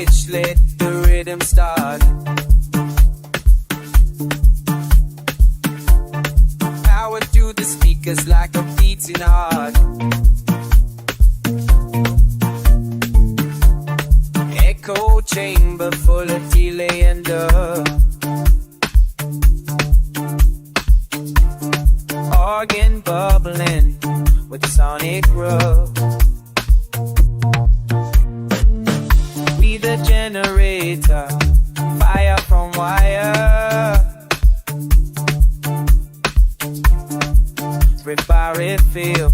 switch, let the rhythm start. Power to the speakers like a beating heart. Echo chamber full of delay and organ bubbling with the sonic rub. We the generator, fire from wire. Riff by riff feel,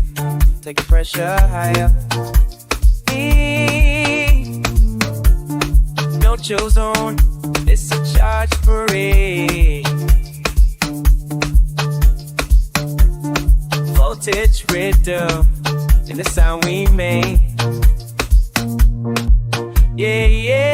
take the pressure higher. No chill zone, it's a charge parade. Voltage rhythm in the sound we made. Yeah, yeah.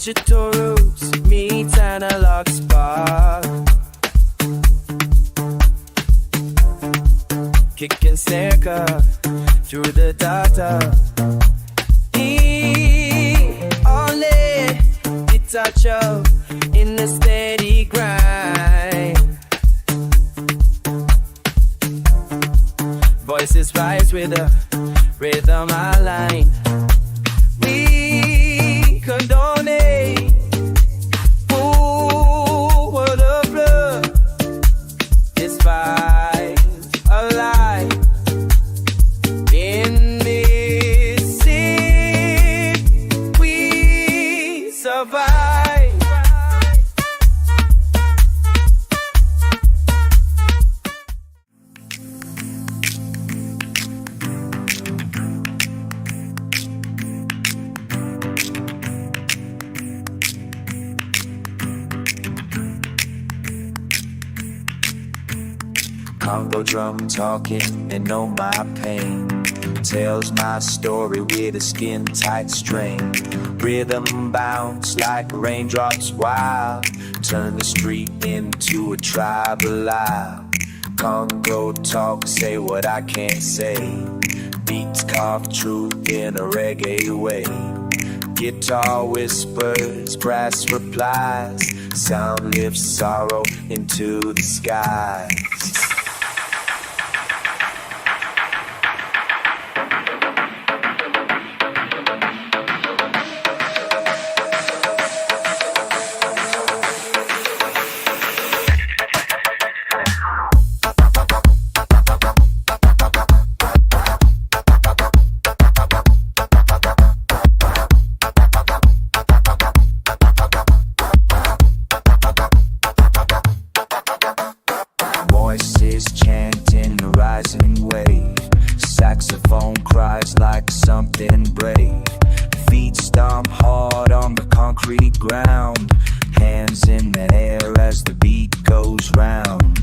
Digital roots meets analog spark. Kick and snare cut through the data. Only the touch of in the steady grind. Voices rise with the rhythm align. We condone it. Ooh, what a blood. This vibe's alive. In this city, we survive. Congo drum talking and know my pain. Tells my story with a skin tight string. Rhythm bounce like raindrops wild. Turn the street into a tribe alive. Congo talk, say what I can't say. Beats carve truth in a reggae way. Guitar whispers, brass replies. Sound lifts sorrow into the skies. Voices chanting a rising wave. Saxophone cries like something brave. Feet stomp hard on the concrete ground. Hands in the air as the beat goes round.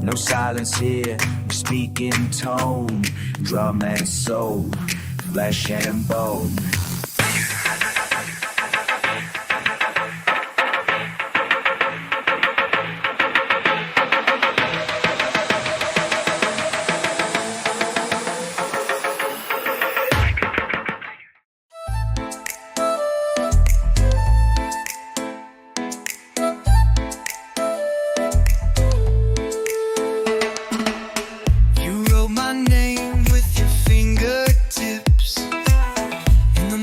No silence here, we speak in tone. Drum and soul, flesh and bone. You wrote my name with your fingertips in the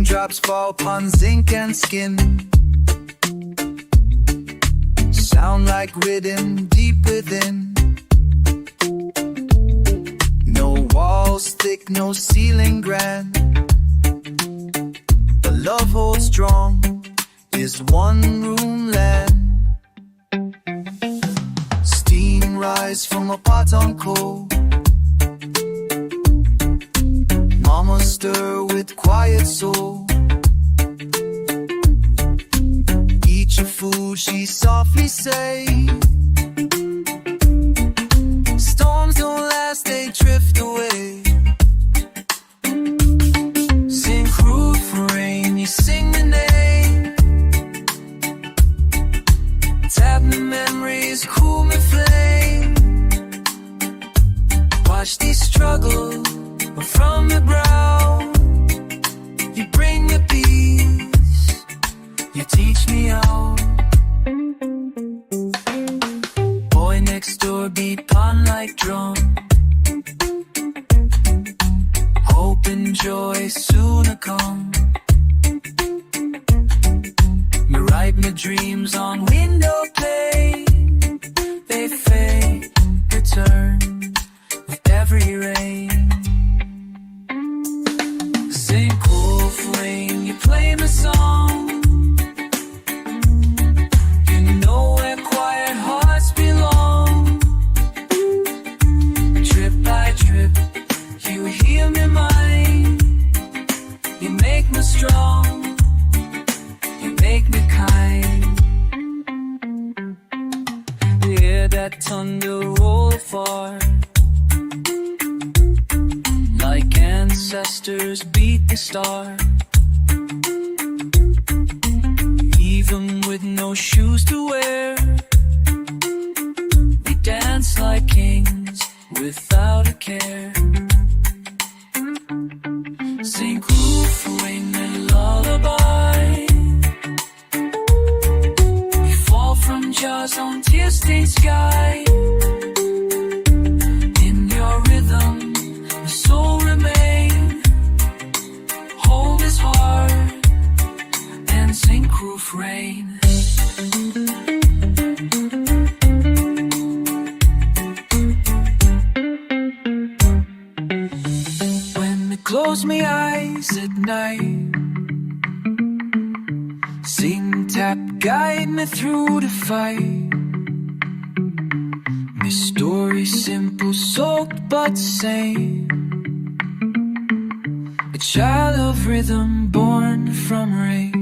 Raindrops fall upon zinc and skin, sound like rhythm deep within. No walls thick, no ceiling grand. The love holds strong is one room land. Steam rise from a pot on coal. Mama stir with quiet soul. Eat your food, she softly say. Storms don't last, they drift away. Sing roof rain, you sing the name. Tap the memories, cool my flame. Watch these struggles from the ground. You bring the peace, you teach me how. Boy next door beat pun like drum. Hope and joy soon to come. Me write my dreams on window pane. They fade, return with every rain. Sing cool flame, you play my song. You know where quiet hearts belong. Trip by trip, you heal me mind. You make me strong, you make me kind. Hear that thunder roll far, like ancestors beat the star. Even with no shoes to wear, we dance like kings without a care. Sing roof ring and lullaby. We fall from jars on tear-stained sky. In your rhythm, the soul remain. Hold his heart and sing roof rain. When I close my eyes at night, sing tap guide me through the fight. My story simple, soaked but sane. A child of rhythm born from rain.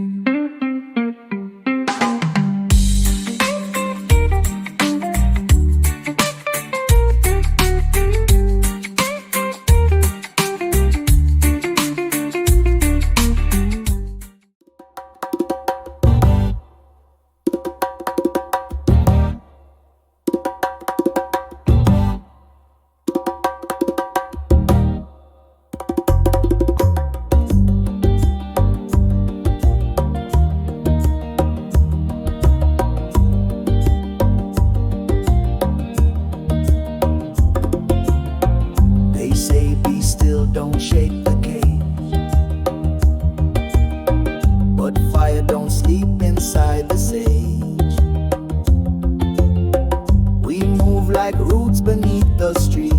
Don't shake the cage, but fire don't sleep inside the sage. We move like roots beneath the street.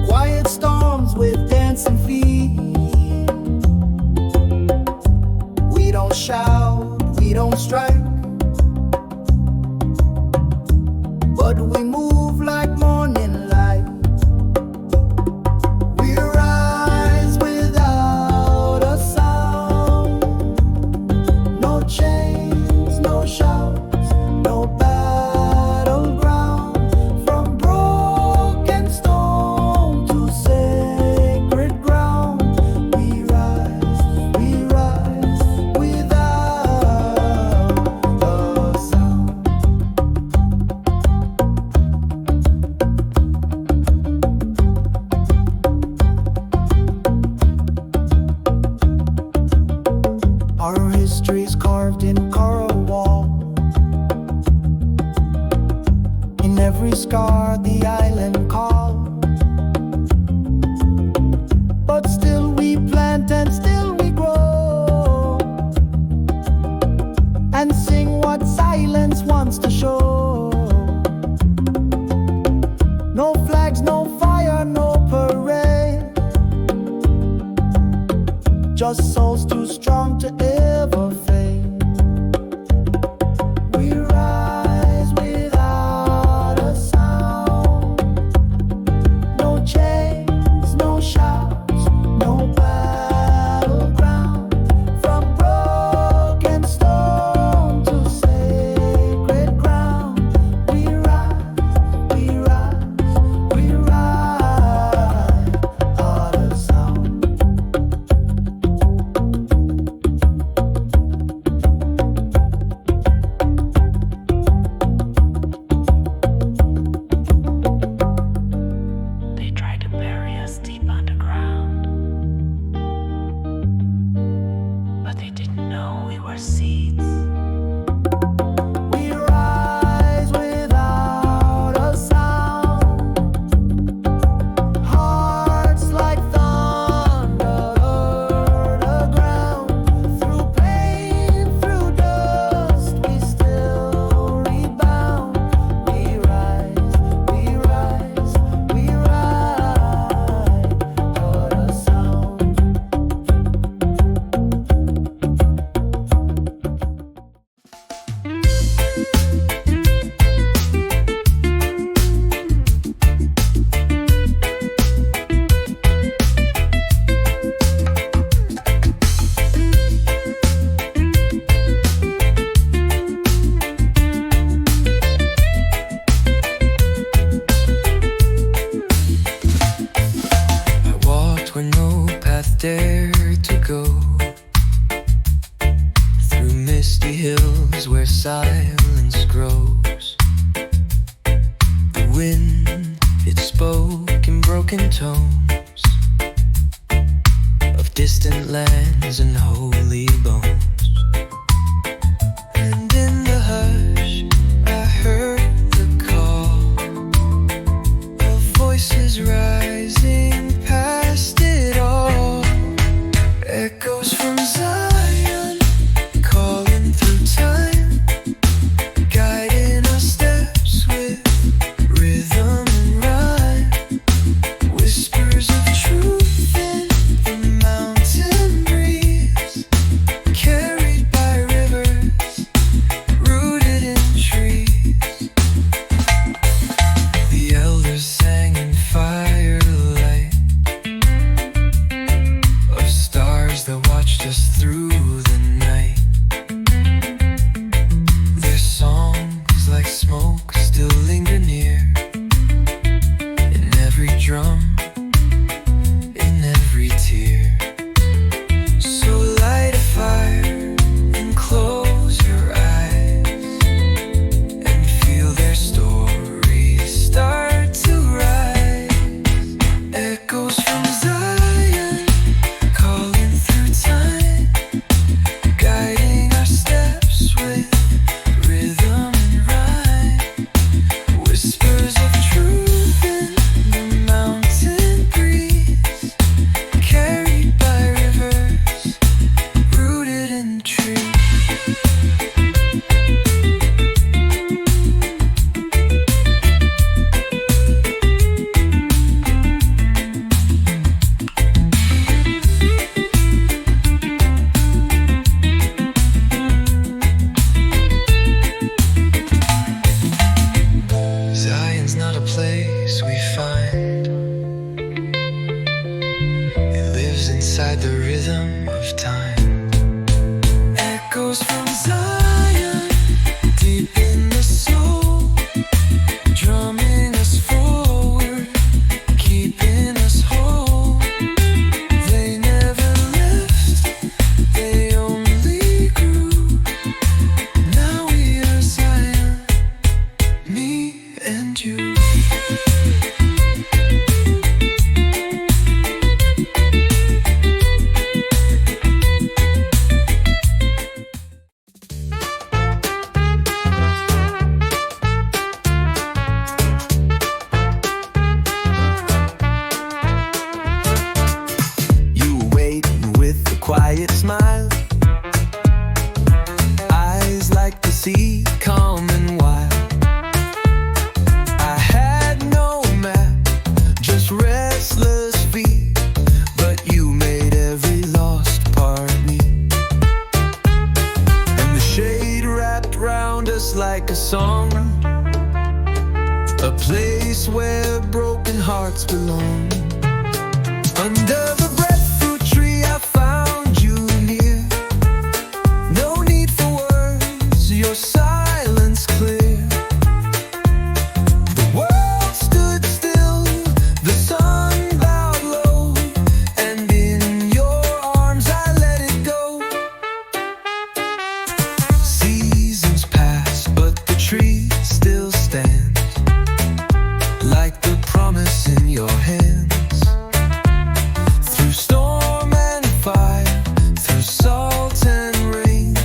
Quiet storms with dancing feet. We don't shout, we don't strike, but we move like morning light. Our history's carved in coral wall. In every scar the island call, but still just souls too strong to ever fade. We rise without a sound. No chains, no shouts, no battleground. From broken stone to sacred ground, we rise, we rise, we rise out of sound. They tried to bury us deep underground, but they didn't know we were seeds. We rise without a sound. Hearts like thunder underground. Through pain, through dust, we still rebound. We rise, we rise, we rise out of sound. I walked where no path dared to go, through misty hills where silence grows. The wind, it spoke in broken tones of distant lands and holy bones. And in the hush, I heard the call of voices rising past it all. Echoes from Zion, calling through time, guiding our steps with rhythm and rhyme. Whispers of truth in the mountain breeze, carried by rivers, rooted in trees. The elders sang in firelight of stars that watched us through the night. Their songs like smoke still linger near, in every drum, in every tear. So light a fire and close your eyes, and feel their stories start to rise. Echoes from Zion, calling through time, guiding our steps with rhythm and rhyme. Whispers of truth in the mountain breeze, carried by rivers, rooted in trees. Zion's not a place we find, it lives inside the rhythm of time. Echoes from Zion, deep in the soul, drumming us forward, keeping us whole. They never left, they only grew. Now we are Zion, me and you. hearts belong. Under the breadfruit tree I found you near. No need for words, your silence clear. The world stood still, the sun bowed low, and in your arms I let it go. Seasons pass, but the tree still stands, like the promise in your hands. Through storm and fire, through salt and rain,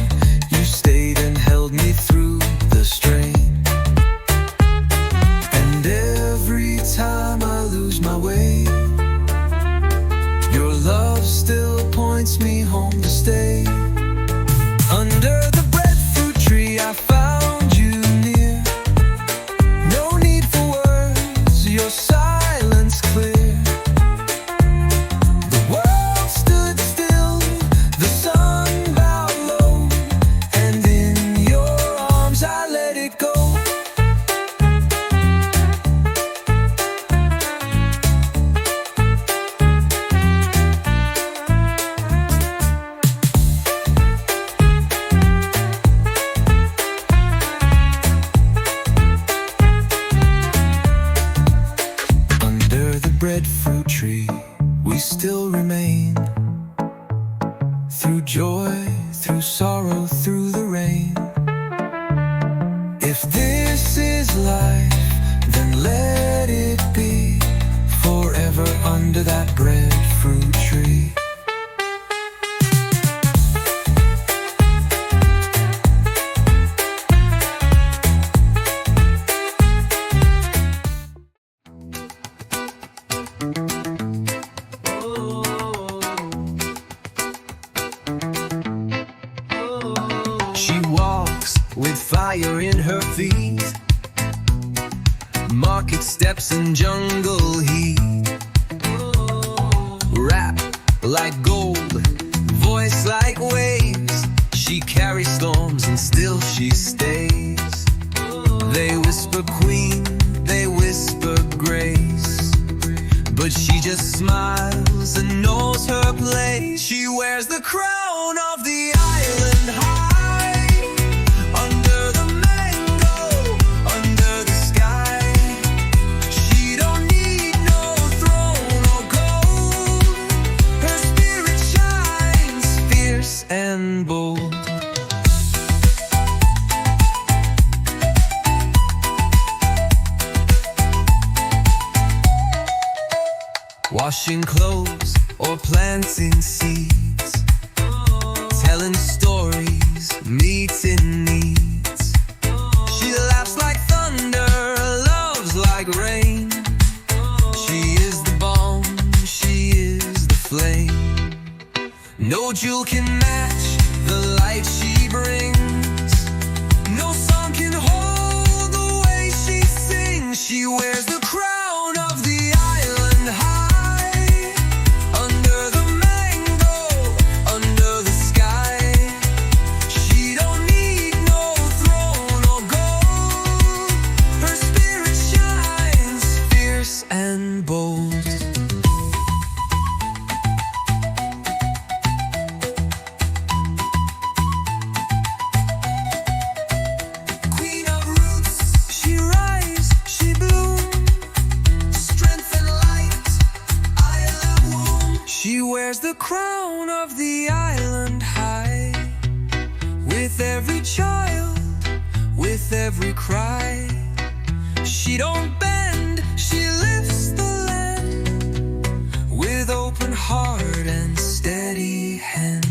you stayed and held me through the strain. And every time I lose my way, your love still points me home to stay. Under the breadfruit tree I found you near. No need for words, your silence clear. The world stood still, the sun bowed low, and in your arms I let it go. Under the breadfruit tree, we still remain. Through joy, through sorrow, through the rain. If this is life, then let it be forever under that breadfruit tree. She walks with fire in her feet, market steps and jungle heat. Rap like gold, voice like waves. She carries storms and still she stays. They whisper queen, they whisper grace, but she just smiles and knows her place. She wears the crown of the island high, under the mango, under the sky. She don't need no throne or gold. Her spirit shines fierce and bold. Washing clothes or planting seeds, telling stories, meeting needs. She laughs like thunder, loves like rain. She is the balm, she is the flame. No jewel can match the light she brings. No song can hold the way she sings. She wears the crown of the island high, under the mango, under the sky. She don't need no throne or gold. Her spirit shines fierce and bold. Queen of roots, she rise, she bloom. Strength and light, island womb. She wears the crown of the island high. With every child, with every cry. She don't bend, she lifts the land. With open heart and steady hand.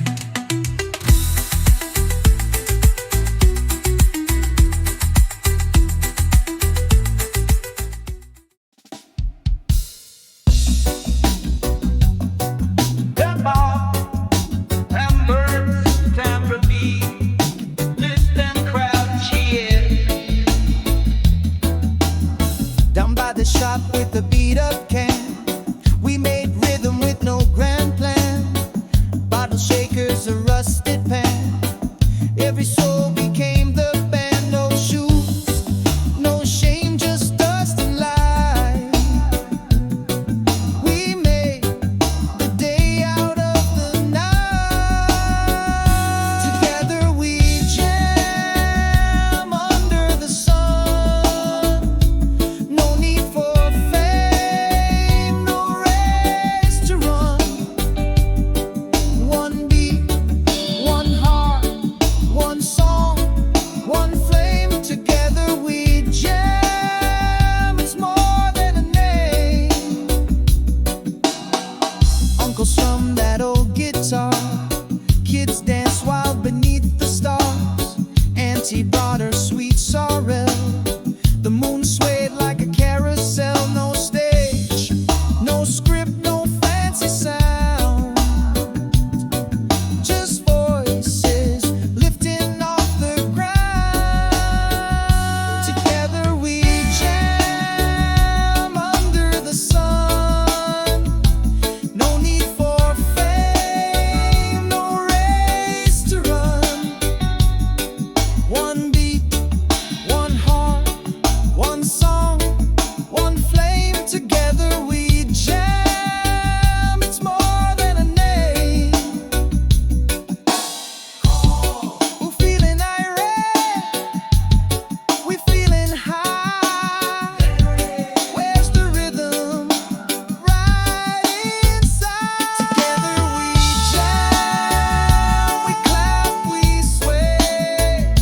Come on, and birds, tambourine, listen, crowd cheer. Down by the shop with the beat up can, we made rhythm with no grand plan. uncles from that old guitar. Kids dance wild beneath the stars. Auntie brought her sweet sorrel. The moon swayed like a carousel. No stage, no script, no fancy sound. Just voices lifting off the ground. Together we jam under the sun. No need for fame, no race to run. One beat, one heart, one song, one flame. Together we jam. It's more than a name. We're feeling irate, we're feeling high. Where's the rhythm? Right inside. Together we jam, we clap, we sway,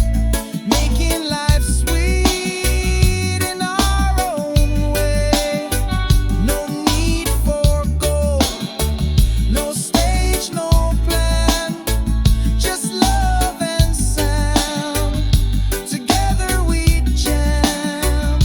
making life sweet in our own way. No need for gold, no stage, no plan, just love and sound. Together we jam.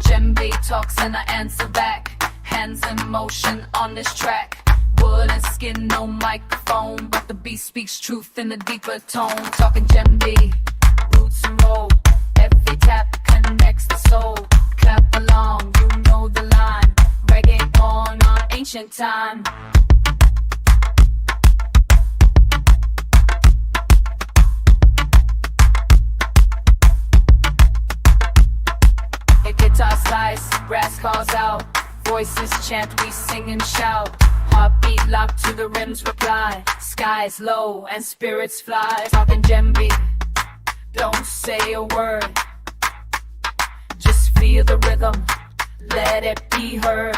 Djembe talks and I answer back. Hands in motion on this track. Wood and skin, no microphone, but the beat speaks truth in a deeper tone. Talking djembe, roots and roll. Every tap connects the soul. Clap along, you know the line. Reggae on ancient time. A guitar slice, brass calls out. Voices chant, we sing and shout. Heartbeat locked to the rims reply. Skies low and spirits fly. Talking djembe, don't say a word. Just feel the rhythm, let it be heard.